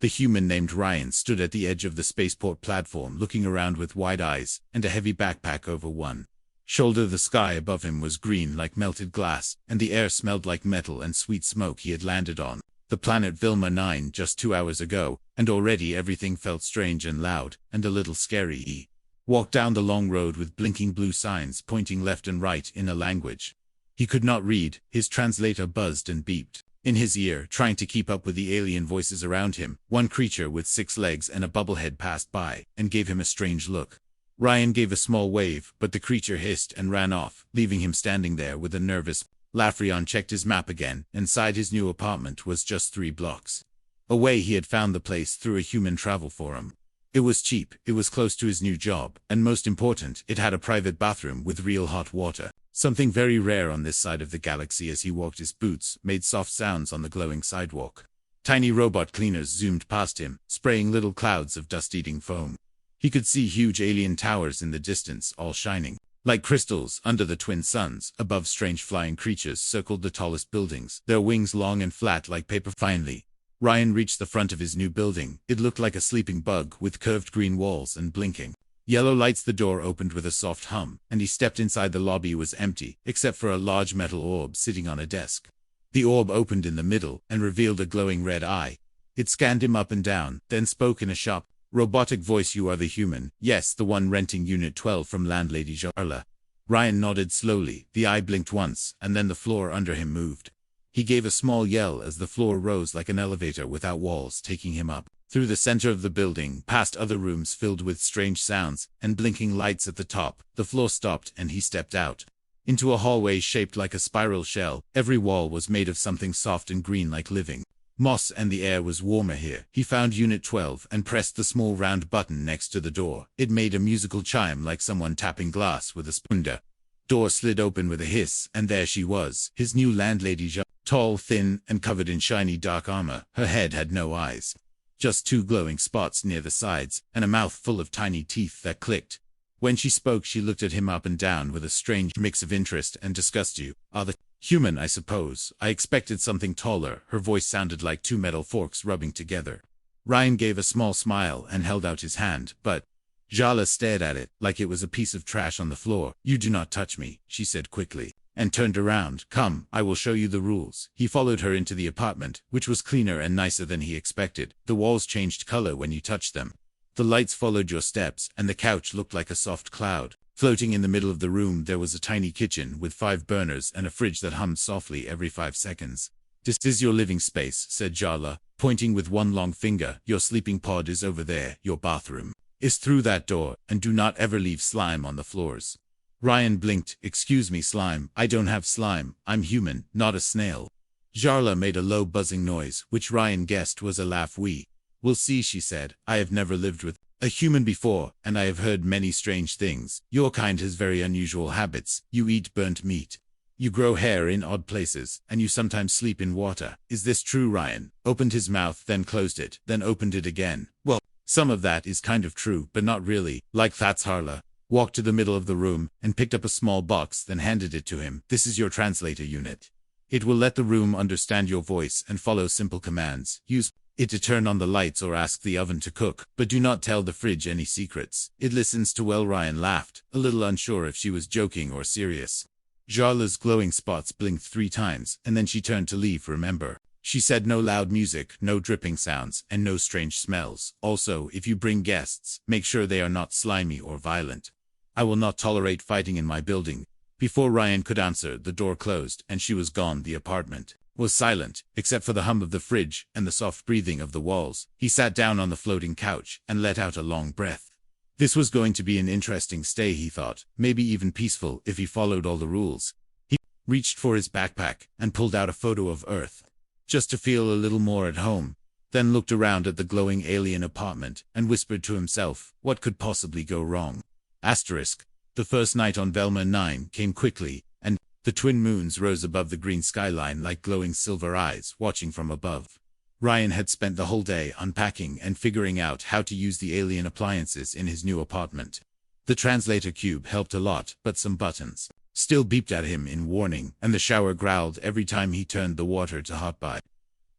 The human named Ryan stood at the edge of the spaceport platform looking around with wide eyes and a heavy backpack over one shoulder. The sky above him was green like melted glass, and the air smelled like metal and sweet smoke. He had landed on the planet Vilma 9 just 2 hours ago, and already everything felt strange and loud, and a little scary. He walked down the long road with blinking blue signs pointing left and right in a language he could not read. His translator buzzed and beeped in his ear, trying to keep up with the alien voices around him. One creature with 6 legs and a bubblehead passed by and gave him a strange look. Ryan gave a small wave, but the creature hissed and ran off, leaving him standing there with a nervous laugh. Ryan checked his map again. Inside his new apartment was just 3 blocks away. He had found the place through a human travel forum. It was cheap, it was close to his new job, and most important, it had a private bathroom with real hot water. Something very rare on this side of the galaxy. As he walked, his boots made soft sounds on the glowing sidewalk. Tiny robot cleaners zoomed past him, spraying little clouds of dust-eating foam. He could see huge alien towers in the distance, all shining like crystals under the twin suns. Above, strange flying creatures circled the tallest buildings, their wings long and flat like paper. Finally, Ryan reached the front of his new building. It looked like a sleeping bug with curved green walls and blinking yellow lights. The door opened with a soft hum, and he stepped inside. The lobby was empty, except for a large metal orb sitting on a desk. The orb opened in the middle and revealed a glowing red eye. It scanned him up and down, then spoke in a sharp, robotic voice. "You are the human, yes, the one renting Unit 12 from Landlady Jarla." Ryan nodded slowly. The eye blinked once, and then the floor under him moved. He gave a small yell as the floor rose like an elevator without walls, taking him up through the center of the building, past other rooms filled with strange sounds and blinking lights. At the top, the floor stopped and he stepped out into a hallway shaped like a spiral shell. Every wall was made of something soft and green like living moss, and the air was warmer here. He found Unit 12 and pressed the small round button next to the door. It made a musical chime like someone tapping glass with a spoon. The door slid open with a hiss, and there she was, his new landlady, tall, thin, and covered in shiny dark armor. Her head had no eyes, just 2 glowing spots near the sides, and a mouth full of tiny teeth that clicked. When she spoke, she looked at him up and down with a strange mix of interest and disgust. "You are the human, I suppose. I expected something taller." Her voice sounded like 2 metal forks rubbing together. Ryan gave a small smile and held out his hand, but Jarla stared at it like it was a piece of trash on the floor. "You do not touch me," she said quickly, and turned around. "Come, I will show you the rules." He followed her into the apartment, which was cleaner and nicer than he expected. The walls changed color when you touched them. The lights followed your steps, and the couch looked like a soft cloud. Floating in the middle of the room, there was a tiny kitchen with 5 burners and a fridge that hummed softly every 5 seconds. "This is your living space," said Jarla, pointing with one long finger. "Your sleeping pod is over there. Your bathroom is through that door, and do not ever leave slime on the floors." Ryan blinked. "Excuse me, slime? I don't have slime. I'm human, not a snail." Jarla made a low buzzing noise, which Ryan guessed was a laugh. "We'll see," she said. "I have never lived with a human before, and I have heard many strange things. Your kind has very unusual habits. You eat burnt meat. You grow hair in odd places, and you sometimes sleep in water. Is this true?" Ryan opened his mouth, then closed it, then opened it again. "Well, some of that is kind of true, but not really. Like that's Jarla walked to the middle of the room and picked up a small box, then handed it to him. "This is your translator unit. It will let the room understand your voice and follow simple commands. Use it to turn on the lights or ask the oven to cook, but do not tell the fridge any secrets. It listens to well." Ryan laughed, a little unsure if she was joking or serious. Jarla's glowing spots blinked 3 times, and then she turned to leave. "Remember," she said, "no loud music, no dripping sounds, and no strange smells. Also, if you bring guests, make sure they are not slimy or violent. I will not tolerate fighting in my building." Before Ryan could answer, the door closed, and she was gone. The apartment was silent, except for the hum of the fridge and the soft breathing of the walls. He sat down on the floating couch and let out a long breath. This was going to be an interesting stay, he thought, maybe even peaceful if he followed all the rules. He reached for his backpack and pulled out a photo of Earth, just to feel a little more at home, then looked around at the glowing alien apartment and whispered to himself, what could possibly go wrong? Asterisk. The first night on Velma 9 came quickly, and the twin moons rose above the green skyline like glowing silver eyes watching from above. Ryan had spent the whole day unpacking and figuring out how to use the alien appliances in his new apartment. The translator cube helped a lot, but some buttons still beeped at him in warning, and the shower growled every time he turned the water to hot by.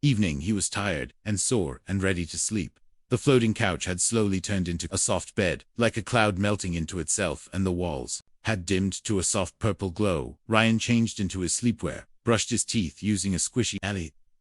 evening he was tired and sore and ready to sleep. The floating couch had slowly turned into a soft bed, like a cloud melting into itself, and the walls had dimmed to a soft purple glow. Ryan changed into his sleepwear, brushed his teeth using a squishy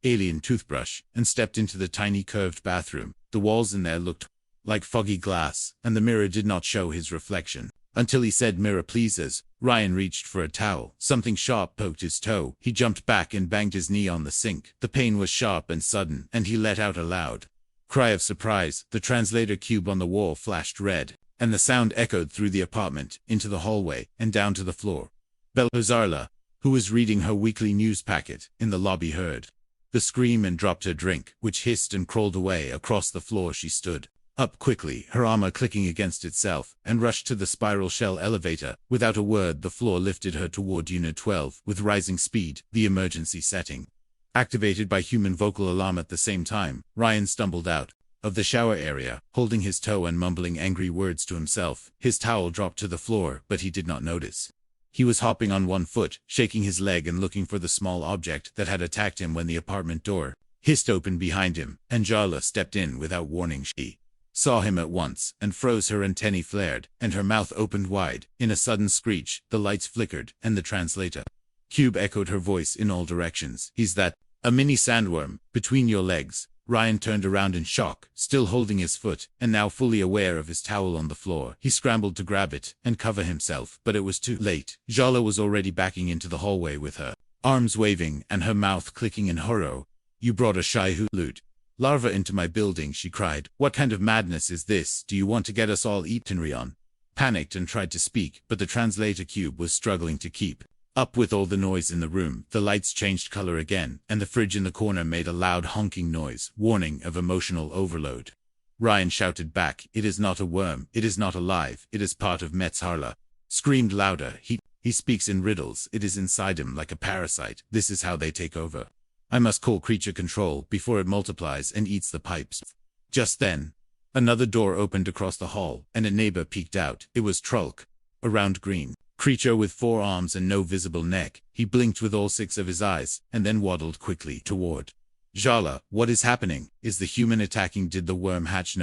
alien toothbrush, and stepped into the tiny curved bathroom. The walls in there looked like foggy glass, and the mirror did not show his reflection. Until he said, "Mirror, please." As Ryan reached for a towel, something sharp poked his toe. He jumped back and banged his knee on the sink. The pain was sharp and sudden, and he let out a loud cry of surprise. The translator cube on the wall flashed red, and the sound echoed through the apartment, into the hallway, and down to the floor. Zarla, who was reading her weekly news packet in the lobby, heard the scream and dropped her drink, which hissed and crawled away across the floor. She stood up quickly, her armor clicking against itself, and rushed to the spiral shell elevator. Without a word, the floor lifted her toward Unit 12 with rising speed, the emergency setting activated by human vocal alarm. At the same time, Ryan stumbled out of the shower area, holding his toe and mumbling angry words to himself. His towel dropped to the floor, but he did not notice. He was hopping on one foot, shaking his leg and looking for the small object that had attacked him when the apartment door hissed open behind him, and Jarla stepped in without warning. She saw him at once, and froze. Her antennae flared, and her mouth opened wide. In a sudden screech, the lights flickered, and the translator cube echoed her voice in all directions. "He's that, a mini sandworm, between your legs." Ryan turned around in shock, still holding his foot, and now fully aware of his towel on the floor. He scrambled to grab it and cover himself, but it was too late. Jala was already backing into the hallway with her arms waving and her mouth clicking in horror. "You brought a Shai-Hulud larva into my building," she cried. "What kind of madness is this? Do you want to get us all eaten?" Ryan panicked and tried to speak, but the translator cube was struggling to keep up with all the noise in the room. The lights changed color again, and the fridge in the corner made a loud honking noise, warning of emotional overload. Ryan shouted back, "It is not a worm, it is not alive, it is part of Metzharla." Screamed louder, He speaks in riddles, it is inside him like a parasite, this is how they take over. I must call creature control before it multiplies and eats the pipes." Just then, another door opened across the hall, and a neighbor peeked out. It was Trolk, a round green creature with 4 arms and no visible neck. He blinked with all 6 of his eyes, and then waddled quickly toward Jala. "What is happening? Is the human attacking? Did the worm hatch?"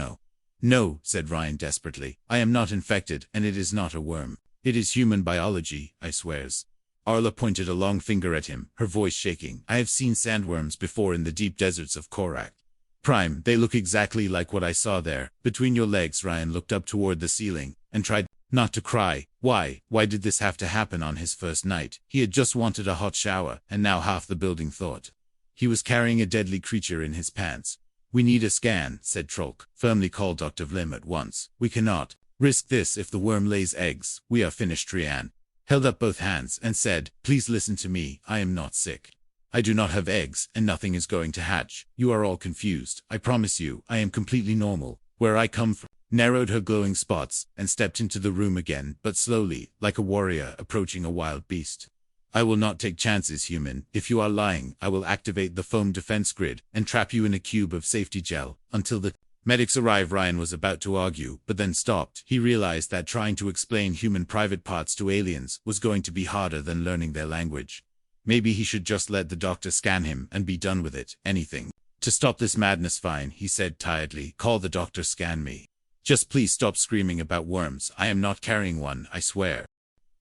No, said Ryan desperately. "I am not infected, and it is not a worm. It is human biology, I swears." Arla pointed a long finger at him, her voice shaking. "I have seen sandworms before in the deep deserts of Korak Prime. They look exactly like what I saw there, between your legs." Ryan looked up toward the ceiling, and tried not to cry. Why did this have to happen on his first night? He had just wanted a hot shower, and now half the building thought he was carrying a deadly creature in his pants. "We need a scan," said Trolk firmly. "Call Dr. Vlim at once. We cannot risk this. If the worm lays eggs, we are finished." Ryan held up both hands and said, "Please listen to me. I am not sick. I do not have eggs, and nothing is going to hatch. You are all confused. I promise you, I am completely normal. Where I come from." Narrowed her glowing spots, and stepped into the room again, but slowly, like a warrior approaching a wild beast. "I will not take chances, human. If you are lying, I will activate the foam defense grid, and trap you in a cube of safety gel, until the medics arrive." Ryan was about to argue, but then stopped. He realized that trying to explain human private parts to aliens was going to be harder than learning their language. Maybe he should just let the doctor scan him and be done with it. Anything to stop this madness. "Fine," he said tiredly. "Call the doctor, scan me. Just please stop screaming about worms. I am not carrying one, I swear."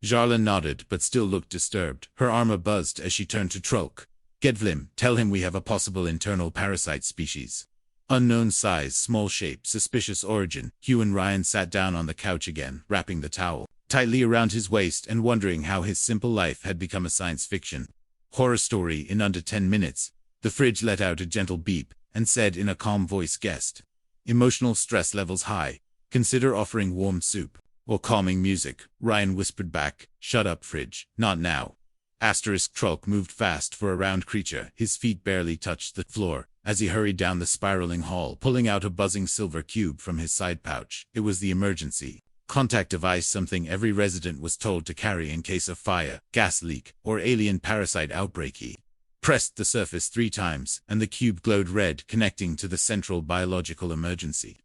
Jarla nodded, but still looked disturbed. Her armor buzzed as she turned to Trolk. "Get Vlim, tell him we have a possible internal parasite species. Unknown size, small shape, suspicious origin." Hugh and Ryan sat down on the couch again, wrapping the towel tightly around his waist and wondering how his simple life had become a science fiction horror story in under 10 minutes. The fridge let out a gentle beep and said in a calm voice, "Guest. Emotional stress levels high. Consider offering warm soup or calming music." Ryan whispered back, "Shut up, fridge. Not now." Trolk moved fast for a round creature. His feet barely touched the floor as he hurried down the spiraling hall, pulling out a buzzing silver cube from his side pouch. It was the emergency contact device, something every resident was told to carry in case of fire, gas leak, or alien parasite outbreak. He pressed the surface 3 times, and the cube glowed red, connecting to the central biological emergency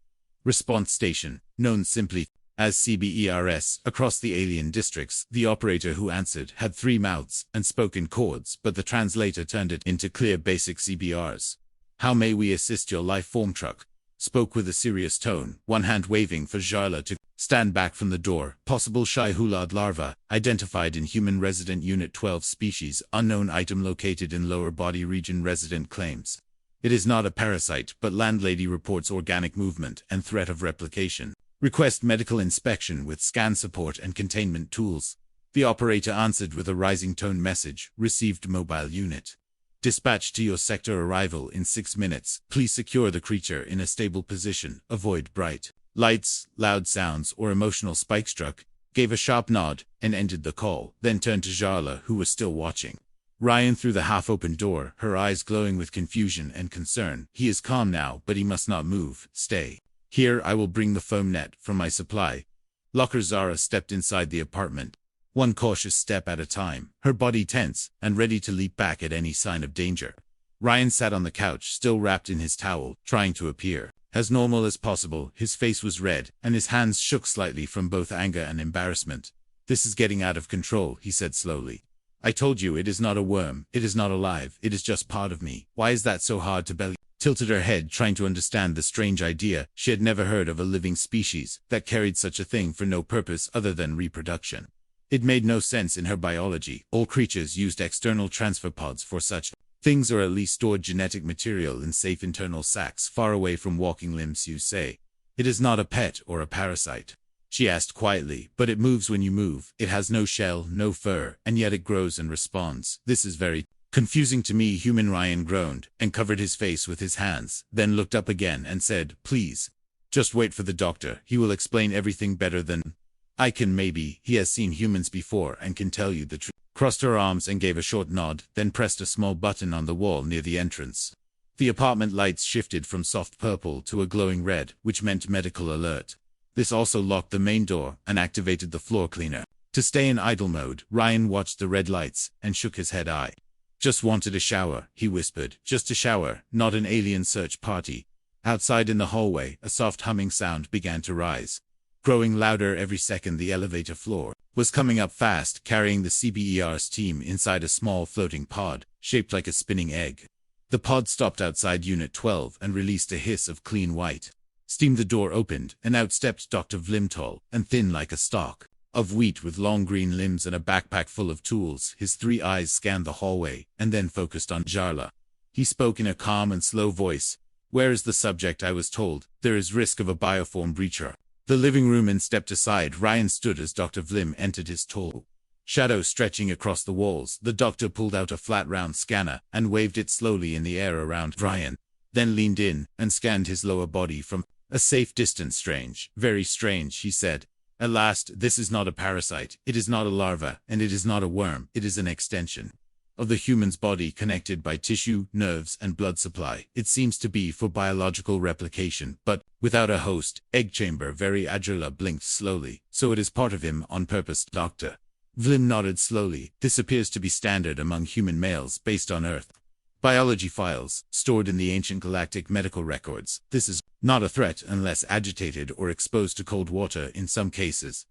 response station, known simply as CBERS. Across the alien districts, the operator who answered had 3 mouths and spoke in chords, but the translator turned it into clear basic CBRs. How may we assist your life form? Truck spoke with a serious tone, one hand waving for Jarla to stand back from the door. Possible Shai-Hulad larva, identified in human resident Unit 12 species, unknown item located in lower body region resident claims. It is not a parasite, but Landlady reports organic movement and threat of replication. Request medical inspection with scan support and containment tools. The operator answered with a rising tone message, received mobile unit. Dispatch to your sector, arrival in 6 minutes. Please secure the creature in a stable position. Avoid bright lights, loud sounds, or emotional spikes. Truck gave a sharp nod and ended the call, then turned to Jarla, who was still watching Ryan through the half-open door, her eyes glowing with confusion and concern. He is calm now, but he must not move. Stay here, I will bring the foam net from my supply locker. Zara stepped inside the apartment, one cautious step at a time, her body tense and ready to leap back at any sign of danger. Ryan sat on the couch, still wrapped in his towel, trying to appear as normal as possible. His face was red, and his hands shook slightly from both anger and embarrassment. This is getting out of control, he said slowly. I told you it is not a worm, it is not alive, it is just part of me. Why is that so hard to belly? Tilted her head, trying to understand the strange idea. She had never heard of a living species that carried such a thing for no purpose other than reproduction. It made no sense in her biology. All creatures used external transfer pods for such things, or at least stored genetic material in safe internal sacs far away from walking limbs. You say it is not a pet or a parasite? She asked quietly. But it moves when you move. It has no shell, no fur, and yet it grows and responds. This is very confusing to me. Human Ryan groaned and covered his face with his hands, then looked up again and said, please, just wait for the doctor. He will explain everything better than I can. Maybe he has seen humans before and can tell you the truth. Crossed her arms and gave a short nod, then pressed a small button on the wall near the entrance. The apartment lights shifted from soft purple to a glowing red, which meant medical alert. This also locked the main door and activated the floor cleaner. To stay in idle mode, Ryan watched the red lights and shook his head. I just wanted a shower, he whispered. Just a shower, not an alien search party. Outside in the hallway, a soft humming sound began to rise, growing louder every second. The elevator floor was coming up fast, carrying the CBER's team inside a small floating pod, shaped like a spinning egg. The pod stopped outside Unit 12 and released a hiss of clean white steam. The door opened, and out stepped Dr. Vlim, tall and thin like a stalk of wheat, with long green limbs and a backpack full of tools. His 3 eyes scanned the hallway and then focused on Jarla. He spoke in a calm and slow voice. Where is the subject? I was told there is risk of a bioform breacher. The living room and stepped aside. Ryan stood as Dr. Vlim entered, his tall shadow stretching across the walls. The doctor pulled out a flat round scanner and waved it slowly in the air around Ryan, then leaned in and scanned his lower body from a safe distance. Strange, very strange, he said. At last, this is not a parasite, it is not a larva, and it is not a worm. It is an extension of the human's body, connected by tissue, nerves, and blood supply. It seems to be for biological replication, but without a host. Egg chamber. Very agile. Blinked slowly. So it is part of him on purpose. Dr. Vlim nodded slowly. This appears to be standard among human males based on Earth biology files stored in the ancient galactic medical records. This is not a threat unless agitated or exposed to cold water in some cases.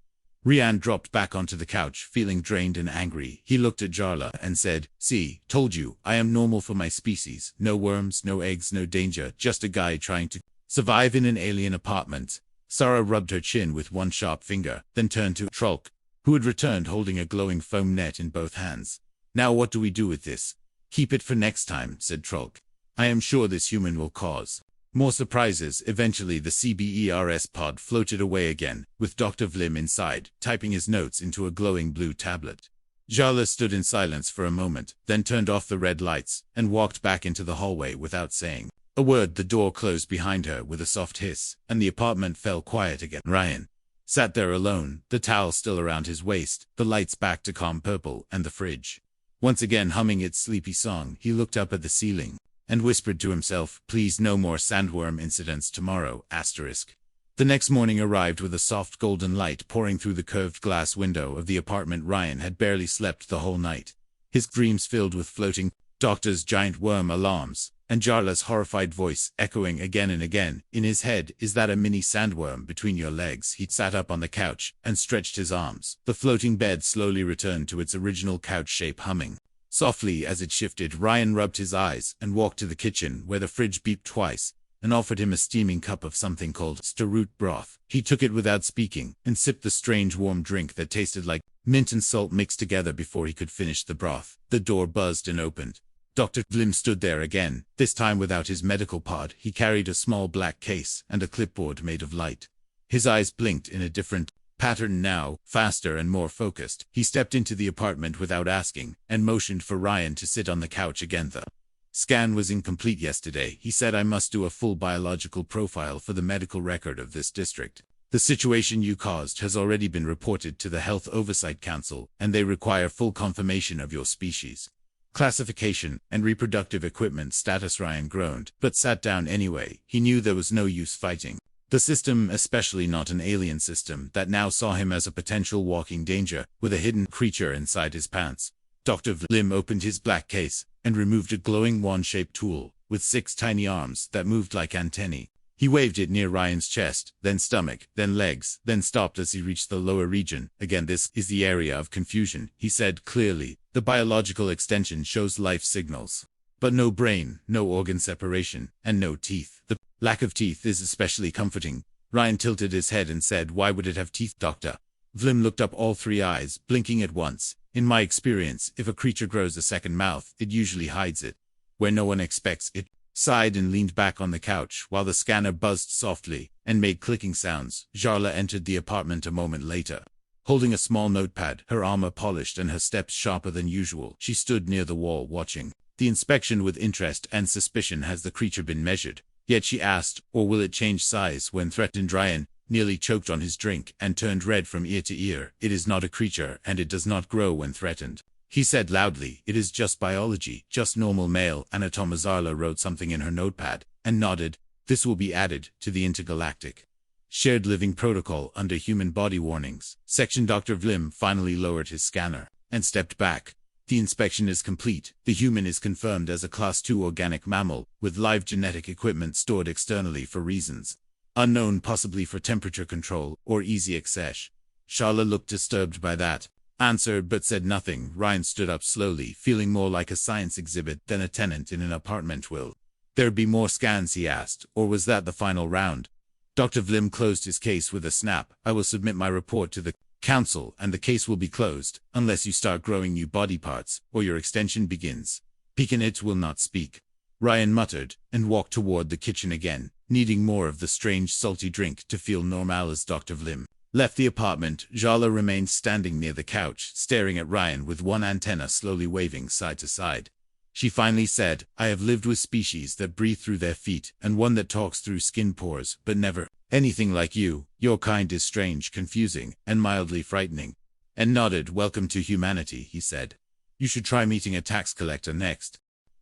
Ryan dropped back onto the couch, feeling drained and angry. He looked at Jarla and said, see, told you, I am normal for my species. No worms, no eggs, no danger, just a guy trying to survive in an alien apartment. Sarah rubbed her chin with one sharp finger, then turned to Trolk, who had returned holding a glowing foam net in both hands. Now what do we do with this? Keep it for next time, said Trolk. I am sure this human will cause more surprises. Eventually the CBERS pod floated away again, with Dr. Vlim inside, typing his notes into a glowing blue tablet. Jarla stood in silence for a moment, then turned off the red lights, and walked back into the hallway without saying a word. The door closed behind her with a soft hiss, and the apartment fell quiet again. Ryan sat there alone, the towel still around his waist, the lights back to calm purple, and the fridge once again humming its sleepy song. He looked up at the ceiling and whispered to himself, please no more sandworm incidents tomorrow, *. The next morning arrived with a soft golden light pouring through the curved glass window of the apartment. Ryan had barely slept the whole night, his dreams filled with floating doctor's giant worm alarms, and Jarla's horrified voice echoing again and again in his head. Is that a mini sandworm between your legs? He sat up on the couch and stretched his arms. The floating bed slowly returned to its original couch shape, humming Softly as it shifted, Ryan rubbed his eyes and walked to the kitchen where the fridge beeped twice and offered him a steaming cup of something called star-root broth. He took it without speaking and sipped the strange warm drink that tasted like mint and salt mixed together before he could finish the broth. The door buzzed and opened. Dr. Vlim stood there again, this time without his medical pod. He carried a small black case and a clipboard made of light. His eyes blinked in a different pattern now, faster and more focused. He stepped into the apartment without asking and motioned for Ryan to sit on the couch again. The scan was incomplete yesterday. He said, I must do a full biological profile for the medical record of this district. The situation you caused has already been reported to the Health Oversight Council, and they require full confirmation of your species, classification, and reproductive equipment status. Ryan groaned, but sat down anyway. He knew there was no use fighting the system, especially not an alien system that now saw him as a potential walking danger, with a hidden creature inside his pants. Dr. Vlim opened his black case and removed a glowing wand-shaped tool with 6 tiny arms that moved like antennae. He waved it near Ryan's chest, then stomach, then legs, then stopped as he reached the lower region. Again, this is the area of confusion, he said clearly. The biological extension shows life signals, but no brain, no organ separation, and no teeth. The lack of teeth is especially comforting. Ryan tilted his head and said, why would it have teeth, Doctor? Vlim looked up, all 3 eyes blinking at once. In my experience, if a creature grows a second mouth, it usually hides it where no one expects it. Sighed and leaned back on the couch while the scanner buzzed softly and made clicking sounds. Jarla entered the apartment a moment later, holding a small notepad, her armor polished and her steps sharper than usual. She stood near the wall watching the inspection with interest and suspicion. Has the creature been measured yet, she asked, or will it change size when threatened? Ryan nearly choked on his drink and turned red from ear to ear. It is not a creature, and it does not grow when threatened, he said loudly. It is just biology, just normal male anatomy. Zarla wrote something in her notepad and nodded. This will be added to the intergalactic shared living protocol under human body warnings section. Dr. Vlim finally lowered his scanner and stepped back. The inspection is complete. The human is confirmed as a Class 2 organic mammal with live genetic equipment stored externally for reasons unknown, possibly for temperature control or easy access. Charla looked disturbed by that answer but said nothing. Ryan stood up slowly, feeling more like a science exhibit than a tenant in an apartment. Will there be more scans, he asked, or was that the final round? Dr. Vlim closed his case with a snap. I will submit my report to the council and the case will be closed unless you start growing new body parts or your extension begins. Pekinit will not speak, Ryan muttered and walked toward the kitchen again, needing more of the strange salty drink to feel normal. As Dr. Vlim left the apartment, Jarla remained standing near the couch, staring at Ryan with one antenna slowly waving side to side. She finally said, I have lived with species that breathe through their feet and one that talks through skin pores, but never anything like you. Your kind is strange, confusing, and mildly frightening. And nodded. Welcome to humanity, he said. You should try meeting a tax collector next.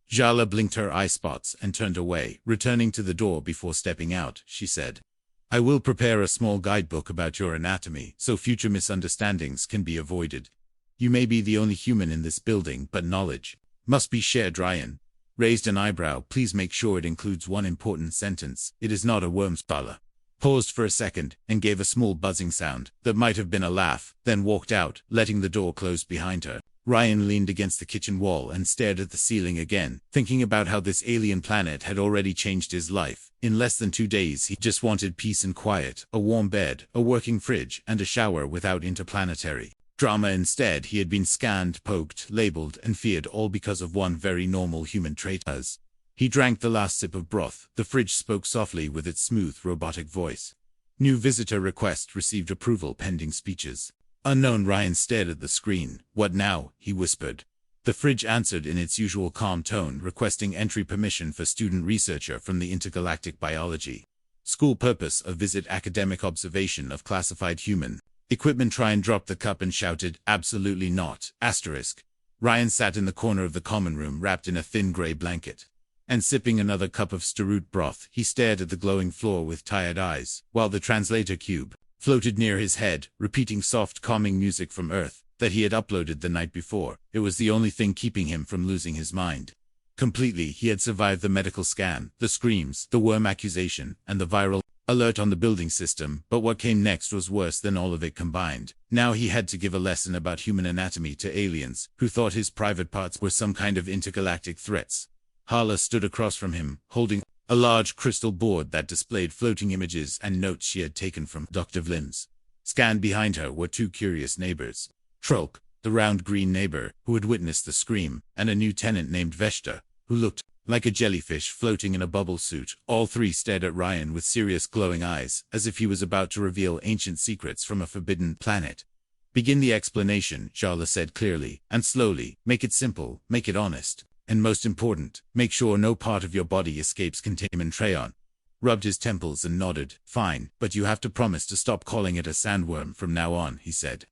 Jarla blinked her eye spots and turned away, returning to the door before stepping out. She said, I will prepare a small guidebook about your anatomy so future misunderstandings can be avoided. You may be the only human in this building, but knowledge must be shared. Ryan raised an eyebrow. Please make sure it includes one important sentence. It is not a worm's bala. Paused for a second and gave a small buzzing sound that might have been a laugh, then walked out, letting the door close behind her. Ryan leaned against the kitchen wall and stared at the ceiling again, thinking about how this alien planet had already changed his life. In less than 2 days, he just wanted peace and quiet, a warm bed, a working fridge, and a shower without interplanetary drama. Instead, he had been scanned, poked, labeled, and feared, all because of one very normal human trait. As he drank the last sip of broth, the fridge spoke softly with its smooth, robotic voice. New visitor request received approval pending speeches. Unknown. Ryan stared at the screen. What now? He whispered. The fridge answered in its usual calm tone, requesting entry permission for student researcher from the intergalactic biology school. Purpose of visit: academic observation of classified human equipment. Ryan dropped the cup and shouted, absolutely not. Asterisk. Ryan sat in the corner of the common room, wrapped in a thin gray blanket and sipping another cup of star-root broth. He stared at the glowing floor with tired eyes, while the translator cube floated near his head, repeating soft, calming music from Earth that he had uploaded the night before. It was the only thing keeping him from losing his mind completely. He had survived the medical scan, the screams, the worm accusation, and the viral alert on the building system, but what came next was worse than all of it combined. Now he had to give a lesson about human anatomy to aliens, who thought his private parts were some kind of intergalactic threats. Hala stood across from him, holding a large crystal board that displayed floating images and notes she had taken from Dr. Vlim's. Scanned behind her were two curious neighbors. Trolk, the round green neighbor, who had witnessed the scream, and a new tenant named Veshta, who looked like a jellyfish floating in a bubble suit. All three stared at Ryan with serious glowing eyes, as if he was about to reveal ancient secrets from a forbidden planet. "Begin the explanation," Jala said clearly, and slowly. "Make it simple, make it honest. And most important, make sure no part of your body escapes containment." Trayon rubbed his temples and nodded. "Fine, but you have to promise to stop calling it a sandworm from now on," he said.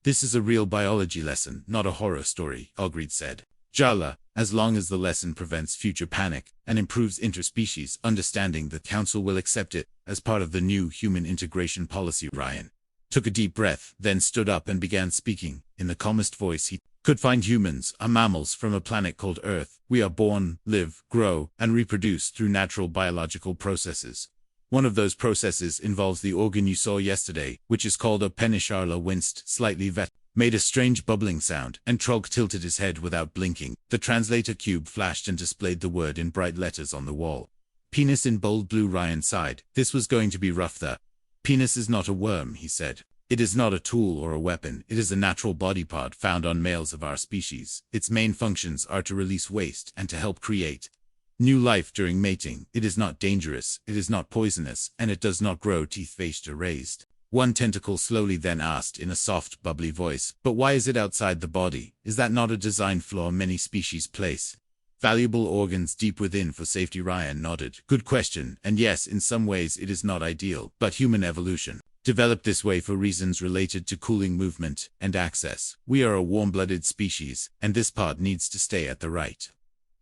"This is a real biology lesson, not a horror story," Ogrid said. "Jala, as long as the lesson prevents future panic and improves interspecies understanding, the Council will accept it as part of the new human integration policy." Ryan took a deep breath, then stood up and began speaking. In the calmest voice he could find, "Humans are mammals from a planet called Earth. We are born, live, grow, and reproduce through natural biological processes. One of those processes involves the organ you saw yesterday, which is called a penis." Arla winced slightly, made a strange bubbling sound, and Trolk tilted his head without blinking. The translator cube flashed and displayed the word in bright letters on the wall. "Penis" in bold blue. Ryan sighed. This was going to be rough. "The penis is not a worm," he said. "It is not a tool or a weapon. It is a natural body part found on males of our species. Its main functions are to release waste and to help create new life during mating. It is not dangerous, it is not poisonous, and it does not grow teeth." Veshta raised one tentacle slowly, then asked in a soft, bubbly voice, "But why is it outside the body? Is that not a design flaw many species place valuable organs deep within for safety?" Ryan nodded. "Good question, and yes, in some ways it is not ideal, but human evolution developed this way for reasons related to cooling, movement, and access. We are a warm-blooded species, and this part needs to stay at the right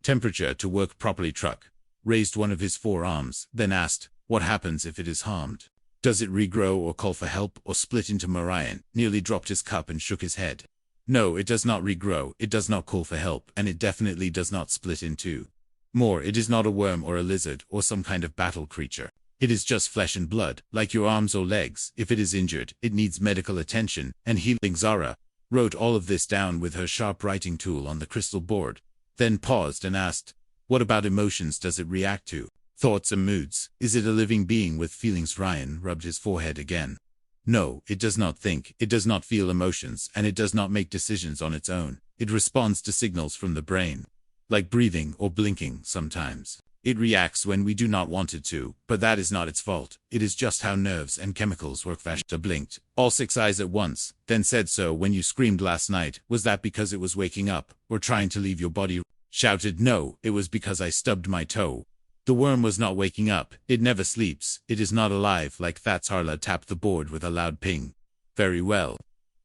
temperature to work properly." Truck raised one of his forearms, then asked, "What happens if it is harmed? Does it regrow or call for help or split into?" Ryan nearly dropped his cup and shook his head. "No, it does not regrow, it does not call for help, and it definitely does not split in two. More, it is not a worm or a lizard or some kind of battle creature. It is just flesh and blood, like your arms or legs. If it is injured, it needs medical attention and healing." Zara wrote all of this down with her sharp writing tool on the crystal board, then paused and asked, "What about emotions does it react to? Thoughts and moods? Is it a living being with feelings?" Ryan rubbed his forehead again. "No, it does not think, it does not feel emotions, and it does not make decisions on its own. It responds to signals from the brain, like breathing or blinking sometimes. It reacts when we do not want it to, but that is not its fault. It is just how nerves and chemicals work." Veshta blinked all six eyes at once, then said, "So when you screamed last night, was that because it was waking up, or trying to leave your body?" Shouted, "No, it was because I stubbed my toe. The worm was not waking up. It never sleeps. It is not alive like that." Arla tapped the board with a loud ping. "Very well.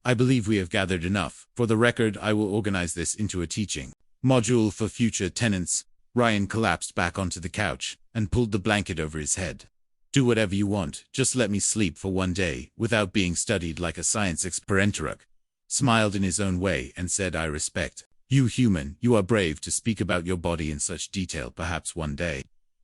I believe we have gathered enough. For the record, I will organize this into a teaching module for future tenants." Ryan collapsed back onto the couch and pulled the blanket over his head. "Do whatever you want, just let me sleep for one day, without being studied like a science experiment." Smiled in his own way and said, "I respect you, human. You are brave to speak about your body in such detail. Perhaps one day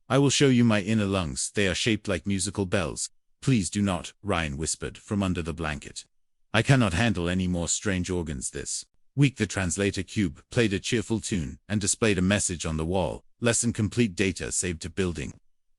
I will show you my inner lungs. They are shaped like musical bells." "Please do not," Ryan whispered from under the blanket. "I cannot handle any more strange organs this week." The translator cube played a cheerful tune and displayed a message on the wall. "Lesson complete. Data saved to building.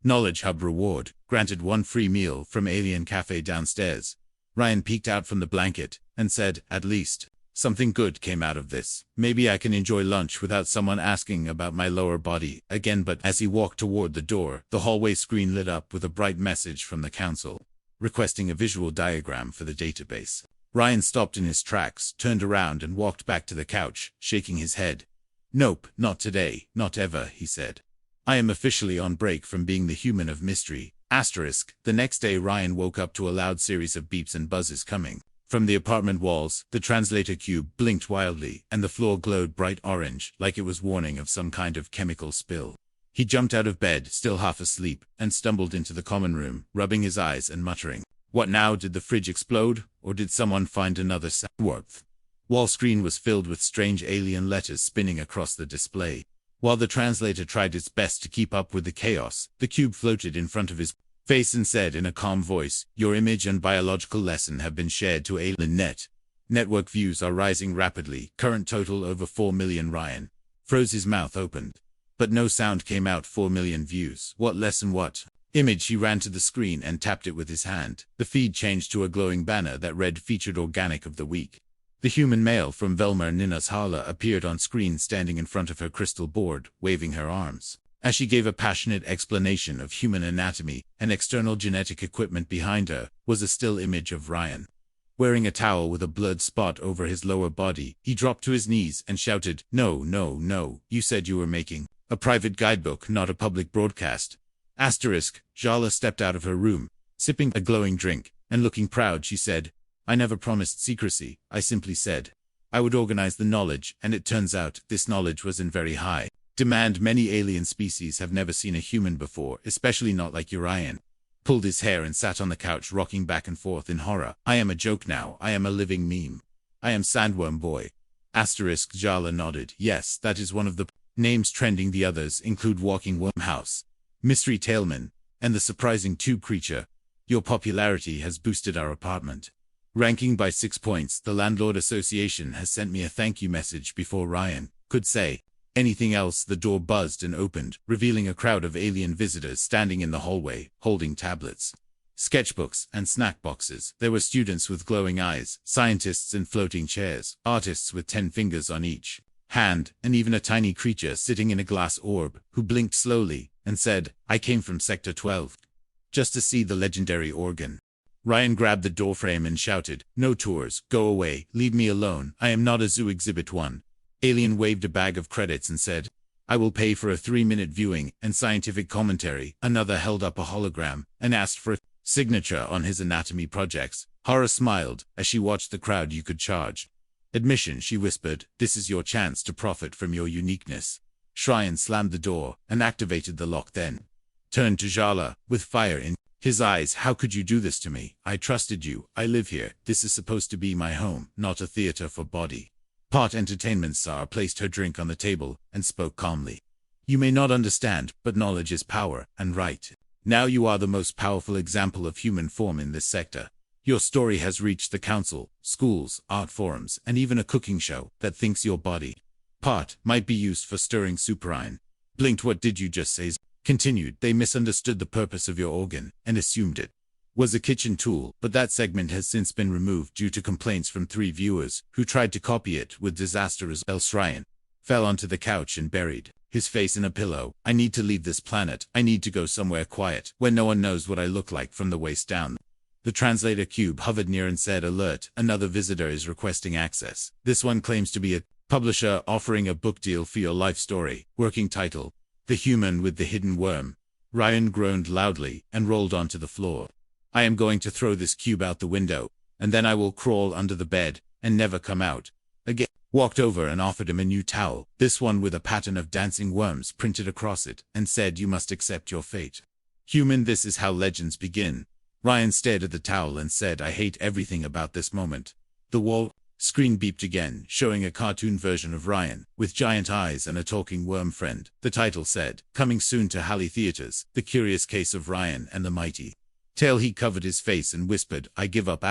Knowledge hub reward. Granted 1 free meal from Alien Cafe downstairs." Ryan peeked out from the blanket and said, "At least something good came out of this. Maybe I can enjoy lunch without someone asking about my lower body again." But as he walked toward the door, the hallway screen lit up with a bright message from the Council, requesting a visual diagram for the database. Ryan stopped in his tracks, turned around and walked back to the couch, shaking his head. "Nope, not today, not ever," he said. "I am officially on break from being the human of mystery." The next day Ryan woke up to a loud series of beeps and buzzes coming from the apartment walls. The translator cube blinked wildly, and the floor glowed bright orange, like it was warning of some kind of chemical spill. He jumped out of bed, still half asleep, and stumbled into the common room, rubbing his eyes and muttering, "What now? Did the fridge explode? Or did someone find another Sandworm?" Wall screen was filled with strange alien letters spinning across the display. While the translator tried its best to keep up with the chaos, the cube floated in front of his Faison said in a calm voice, "Your image and biological lesson have been shared to AlienNet. Network views are rising rapidly, current total over 4 million." Ryan froze, his mouth opened. But no sound came out. 4 million views. What lesson? What image? He ran to the screen and tapped it with his hand. The feed changed to a glowing banner that read "Featured Organic of the Week." The human male from Velma Ninas Hala appeared on screen, standing in front of her crystal board, waving her arms. As she gave a passionate explanation of human anatomy and external genetic equipment, behind her was a still image of Ryan. Wearing a towel with a blood spot over his lower body, he dropped to his knees and shouted, "No, no, no, you said you were making a private guidebook, not a public broadcast." Jala stepped out of her room, sipping a glowing drink, and looking proud. She said, "I never promised secrecy, I simply said I would organize the knowledge, and it turns out this knowledge was in very high demand. Many alien species have never seen a human before, especially not like Urian." Pulled his hair and sat on the couch, rocking back and forth in horror. "I am a joke now. I am a living meme. I am Sandworm Boy." Jala nodded. "Yes, that is one of the names trending. The others include Walking Wormhouse, Mystery Tailman, and the surprising Tube Creature. Your popularity has boosted our apartment ranking by 6 points. The Landlord Association has sent me a thank you message." Before Ryan could say anything else, the door buzzed and opened, revealing a crowd of alien visitors standing in the hallway, holding tablets, sketchbooks, and snack boxes. There were students with glowing eyes, scientists in floating chairs, artists with 10 fingers on each hand, and even a tiny creature sitting in a glass orb, who blinked slowly and said, "I came from Sector 12 just to see the legendary organ." Ryan grabbed the doorframe and shouted, "No tours, go away, leave me alone, I am not a zoo exhibit 1. Alien waved a bag of credits and said, "I will pay for a 3-minute viewing and scientific commentary." Another held up a hologram and asked for a signature on his anatomy projects. Hara smiled as she watched the crowd. "You could charge admission," she whispered. "This is your chance to profit from your uniqueness." Ryan slammed the door and activated the lock, then turned to Jala with fire in his eyes. "How could you do this to me? I trusted you. I live here. This is supposed to be my home, not a theater for body part entertainment." Sar placed her drink on the table and spoke calmly. "You may not understand, but knowledge is power, and right now you are the most powerful example of human form in this sector. Your story has reached the council, schools, art forums, and even a cooking show that thinks your body part might be used for stirring superine." Blinked. "What did you just say?" Continued. "They misunderstood the purpose of your organ and assumed it was a kitchen tool, but that segment has since been removed due to complaints from 3 viewers who tried to copy it with disaster results." Ryan fell onto the couch and buried his face in a pillow. "I need to leave this planet. I need to go somewhere quiet, where no one knows what I look like from the waist down." The translator cube hovered near and said, "Alert, another visitor is requesting access. This one claims to be a publisher offering a book deal for your life story. Working title, The Human with the Hidden Worm." Ryan groaned loudly and rolled onto the floor. "I am going to throw this cube out the window, and then I will crawl under the bed and never come out again." Walked over and offered him a new towel, this one with a pattern of dancing worms printed across it, and said, "You must accept your fate. Human, this is how legends begin." Ryan stared at the towel and said, "I hate everything about this moment." The wall screen beeped again, showing a cartoon version of Ryan, with giant eyes and a talking worm friend. The title said, "Coming soon to Halley Theaters, The Curious Case of Ryan and the Mighty Tale." He covered his face and whispered, "I give up."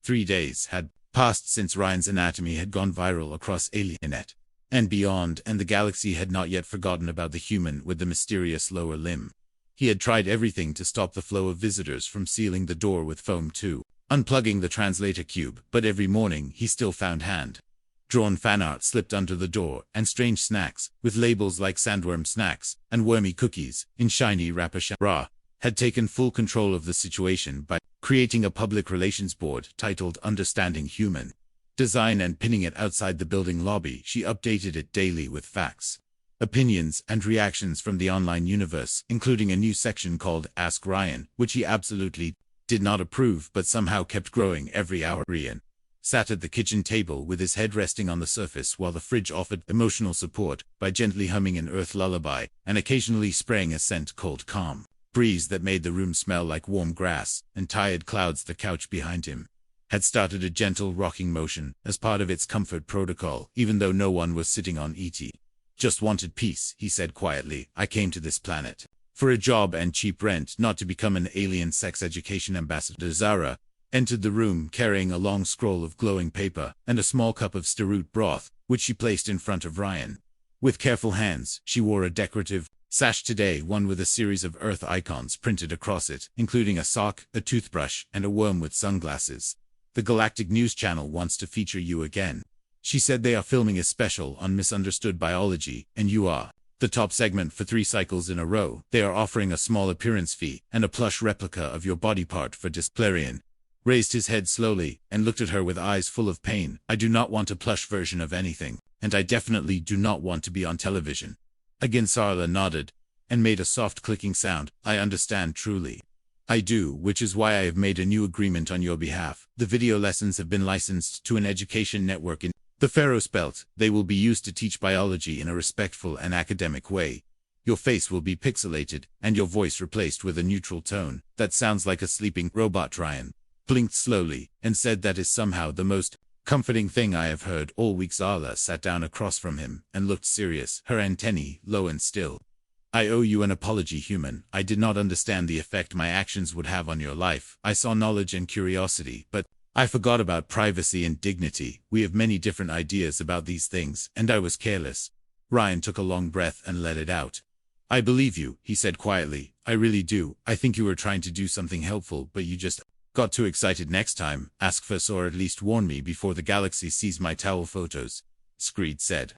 3 days had passed since Ryan's anatomy had gone viral across AlienNet and beyond, and the galaxy had not yet forgotten about the human with the mysterious lower limb. He had tried everything to stop the flow of visitors from sealing the door with foam too, unplugging the translator cube, but every morning he still found hand-drawn fan art slipped under the door, and strange snacks, with labels like Sandworm Snacks and Wormy Cookies, in shiny wrapper. Ra had taken full control of the situation by creating a public relations board titled Understanding Human Design and pinning it outside the building lobby. She updated it daily with facts, opinions, and reactions from the online universe, including a new section called Ask Ryan, which he absolutely did not approve but somehow kept growing every hour. Ryan sat at the kitchen table with his head resting on the surface while the fridge offered emotional support by gently humming an earth lullaby and occasionally spraying a scent called Calm breeze that made the room smell like warm grass and tired clouds. The couch behind him had started a gentle rocking motion as part of its comfort protocol, even though no one was sitting on it. "Just wanted peace," he said quietly. "I came to this planet for a job and cheap rent, not to become an alien sex education ambassador. Zara entered the room carrying a long scroll of glowing paper and a small cup of stirroot broth, which she placed in front of Ryan. With careful hands, she wore a decorative sash today, one with a series of Earth icons printed across it, including a sock, a toothbrush, and a worm with sunglasses. The Galactic News Channel wants to feature you again. She said they are filming a special on misunderstood biology, and you are the top segment for 3 cycles in a row. They are offering a small appearance fee and a plush replica of your body part for Displarian raised his head slowly and looked at her with eyes full of pain. I do not want a plush version of anything, and I definitely do not want to be on television. Again Sarla nodded and made a soft clicking sound. I understand truly. I do, which is why I have made a new agreement on your behalf. The video lessons have been licensed to an education network in the Pharaoh's Belt. They will be used to teach biology in a respectful and academic way. Your face will be pixelated, and your voice replaced with a neutral tone that sounds like a sleeping robot. Ryan blinked slowly and said, that is somehow the most comforting thing I have heard all week. Zala sat down across from him and looked serious, her antennae low and still. I owe you an apology, human. I did not understand the effect my actions would have on your life. I saw knowledge and curiosity, but I forgot about privacy and dignity. We have many different ideas about these things, and I was careless. Ryan took a long breath and let it out. I believe you, he said quietly. I really do. I think you were trying to do something helpful, but you just got too excited. Next time, ask first, or at least warn me before the galaxy sees my towel photos, Screed said.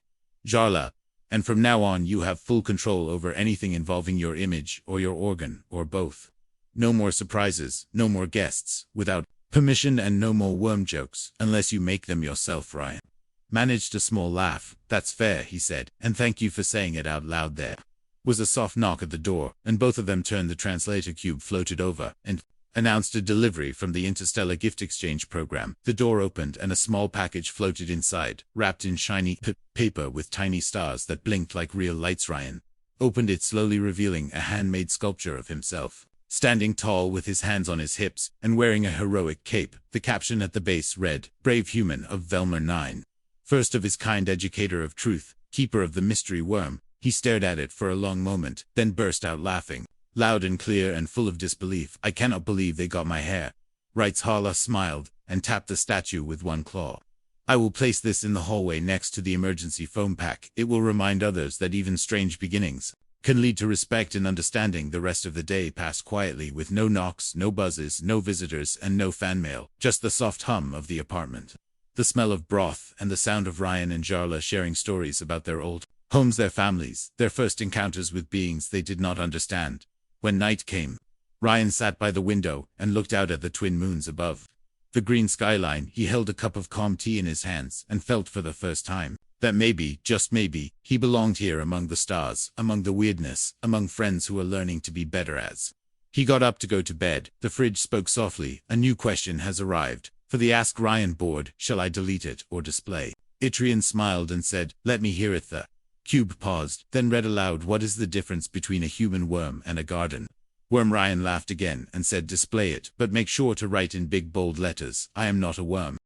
Jarla, and from now on you have full control over anything involving your image or your organ, or both. No more surprises, no more guests without permission, and no more worm jokes unless you make them yourself. Ryan managed a small laugh. That's fair, he said, and thank you for saying it out loud. There was a soft knock at the door, and both of them turned. The translator cube floated over and announced a delivery from the Interstellar Gift Exchange program. The door opened and a small package floated inside, wrapped in shiny paper with tiny stars that blinked like real lights. Ryan opened it slowly, revealing a handmade sculpture of himself, standing tall with his hands on his hips and wearing a heroic cape. The caption at the base read, "Brave human of Velmer 9. First of his kind, educator of truth, keeper of the mystery worm." He stared at it for a long moment, then burst out laughing, loud and clear and full of disbelief. I cannot believe they got my hair. Wrights Harla smiled and tapped the statue with one claw. I will place this in the hallway next to the emergency foam pack. It will remind others that even strange beginnings can lead to respect and understanding. The rest of the day passed quietly, with no knocks, no buzzes, no visitors, and no fan mail, just the soft hum of the apartment, the smell of broth, and the sound of Ryan and Jarla sharing stories about their old homes, their families, their first encounters with beings they did not understand. When night came, Ryan sat by the window and looked out at the twin moons above the green skyline. He held a cup of calm tea in his hands and felt for the first time that maybe, just maybe, he belonged here among the stars, among the weirdness, among friends who were learning to be better as. He got up to go to bed. The fridge spoke softly. A new question has arrived for the Ask Ryan board. Shall I delete it or display? Itrian smiled and said, let me hear it. The cube paused, then read aloud, what is the difference between a human worm and a garden worm? Ryan laughed again and said, display it, but make sure to write in big bold letters, I am not a worm.